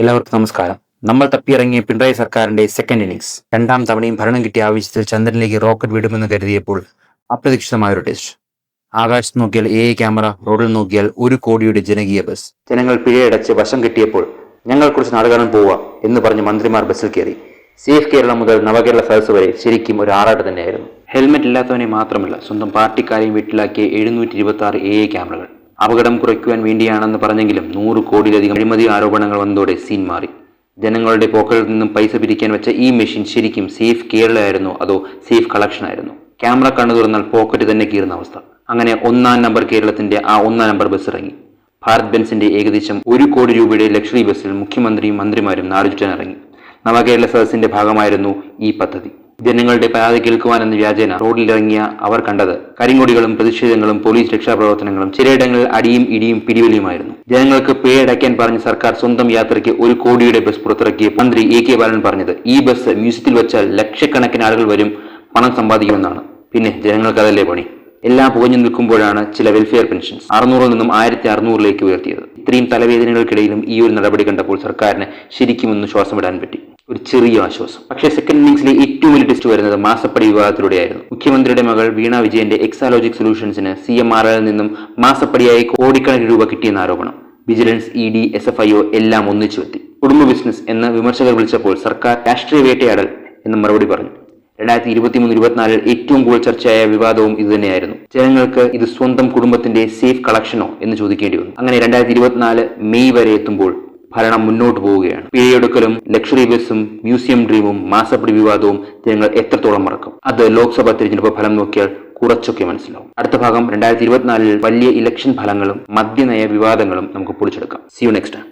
എല്ലാവർക്കും നമസ്കാരം. നമ്മൾ തപ്പിയിറങ്ങിയ പിണറായി സർക്കാരിന്റെ സെക്കൻഡ് ഇന്നിംഗ്സ്. രണ്ടാം തവണയും ഭരണം കിട്ടിയ ആവശ്യത്തിൽ ചന്ദ്രനിലേക്ക് റോക്കറ്റ് വിടുമെന്ന് കരുതിയപ്പോൾ അപ്രതീക്ഷിതമായ ഒരു ടെസ്റ്റ്. ആകാശത്ത് നോക്കിയാൽ AI ക്യാമറ, റോഡിൽ നോക്കിയാൽ 1 കോടിയുടെ ജനകീയ ബസ്. ജനങ്ങൾ പിഴയടച്ച് വശം കിട്ടിയപ്പോൾ ഞങ്ങൾ കുറച്ച് നാട് കാണാൻ പോവുക എന്ന് പറഞ്ഞ് മന്ത്രിമാർ ബസ്സിൽ കയറി. സേഫ് കേരളം മുതൽ നവകേരള സദസ് വരെ ശരിക്കും ഒരു ആറാട്ട് തന്നെയായിരുന്നു. ഹെൽമെറ്റ് ഇല്ലാത്തവനെ മാത്രമല്ല, സ്വന്തം പാർട്ടിക്കാരെയും വീട്ടിലാക്കിയ 726 AI ക്യാമറകൾ. അപകടം കുറയ്ക്കുവാൻ വേണ്ടിയാണെന്ന് പറഞ്ഞെങ്കിലും 100 കോടിയിലധികം അഴിമതി ആരോപണങ്ങൾ വന്നതോടെ സീൻ മാറി. ജനങ്ങളുടെ പോക്കറ്റിൽ നിന്നും പൈസ പിരിക്കാൻ വെച്ച ഈ മെഷീൻ ശരിക്കും സേഫ് കേരള ആയിരുന്നോ അതോ സേഫ് കളക്ഷൻ ആയിരുന്നോ? ക്യാമറ കണ്ണു തുറന്നാൽ പോക്കറ്റ് തന്നെ കീറുന്ന അവസ്ഥ. അങ്ങനെ 1-ാം നമ്പർ കേരളത്തിന്റെ ആ 1-ാം നമ്പർ ബസ് ഇറങ്ങി. ഭാരത് ബെൻസിന്റെ ഏകദേശം 1 കോടി രൂപയുടെ ലക്ഷറി ബസ്സിൽ മുഖ്യമന്ത്രിയും മന്ത്രിമാരും നാട് ചുറ്റാൻ ഇറങ്ങി. നവകേരള സദസ്സിന്റെ ഭാഗമായിരുന്നു ഈ പദ്ധതി. ജനങ്ങളുടെ പരാതി കേൾക്കുവാനെന്ന വ്യാജേന റോഡിലിറങ്ങിയ അവർ കണ്ടത് കരിങ്കൊടികളും പ്രതിഷേധങ്ങളും പോലീസ് രക്ഷാപ്രവർത്തനങ്ങളും ചിലയിടങ്ങളിൽ അടിയും ഇടിയും പിടിവലിയുമായിരുന്നു. ജനങ്ങൾക്ക് പേ അടയ്ക്കാൻ പറഞ്ഞ സർക്കാർ സ്വന്തം യാത്രയ്ക്ക് 1 കോടിയുടെ ബസ് പുറത്തിറക്കിയ മന്ത്രി AK ബാലൻ പറഞ്ഞത് ഈ ബസ് മ്യൂസിയത്തിൽ വെച്ചാൽ ലക്ഷക്കണക്കിന് ആളുകൾ വരും, പണം സമ്പാദിക്കുമെന്നാണ്. പിന്നെ ജനങ്ങൾക്ക് അതല്ലേ പണി. എല്ലാം പുകഞ്ഞു നിൽക്കുമ്പോഴാണ് ചില വെൽഫെയർ പെൻഷൻസ് 600-ൽ നിന്നും 1600-ലേക്ക് ഉയർത്തിയത്. ഇത്രയും തലവേദനകൾക്കിടയിലും ഈ ഒരു നടപടി കണ്ടപ്പോൾ സർക്കാരിന് ശരിക്കും ഒന്ന് ശ്വാസം വിടാൻ പറ്റി. ഒരു ചെറിയ ആശ്വാസം. പക്ഷേ സെക്കൻഡ് ഇന്നിംഗ്സിലെ ഏറ്റവും വലിയ ടെസ്റ്റ് വരുന്നത് മാസപ്പടി വിവാദത്തിലൂടെയായിരുന്നു. മുഖ്യമന്ത്രിയുടെ മകൾ വീണ വിജയന്റെ എക്സാലോജിക് സൊല്യൂഷൻസിന് CMRL നിന്നും മാസപ്പടിയായി കോടിക്കണക്കിന് രൂപ കിട്ടിയെന്ന ആരോപണം. വിജിലൻസ്, ED, SFIO എല്ലാം ഒന്നിച്ചുവെത്തി. കുടുംബ ബിസിനസ് എന്ന് വിമർശകർ വിളിച്ചപ്പോൾ സർക്കാർ രാഷ്ട്രീയ വേട്ടയാടൽ എന്ന് മറുപടി പറഞ്ഞു. 2023-24 ഏറ്റവും കൂടുതൽ ചർച്ചയായ വിവാദവും ഇതുതന്നെയായിരുന്നു. ജനങ്ങൾക്ക് ഇത് സ്വന്തം കുടുംബത്തിന്റെ സേഫ് കളക്ഷനോ എന്ന് ചോദിക്കേണ്ടി വന്നു. അങ്ങനെ 2024 മെയ് വരെ എത്തുമ്പോൾ ഭരണം മുന്നോട്ട് പോവുകയാണ്. പിഴയൊടുക്കലും ലക്ഷറി ബസും മ്യൂസിയം ഡ്രീമും മാസപ്പടി വിവാദവും ജനങ്ങൾ എത്രത്തോളം മറക്കും? അത് ലോക്സഭാ തിരഞ്ഞെടുപ്പ് ഫലം നോക്കിയാൽ കുറച്ചൊക്കെ മനസ്സിലാവും. അടുത്ത ഭാഗം 2024 വലിയ ഇലക്ഷൻ ഫലങ്ങളും മദ്യനയ വിവാദങ്ങളും നമുക്ക് പൊളിച്ചെടുക്കാം. See you next time.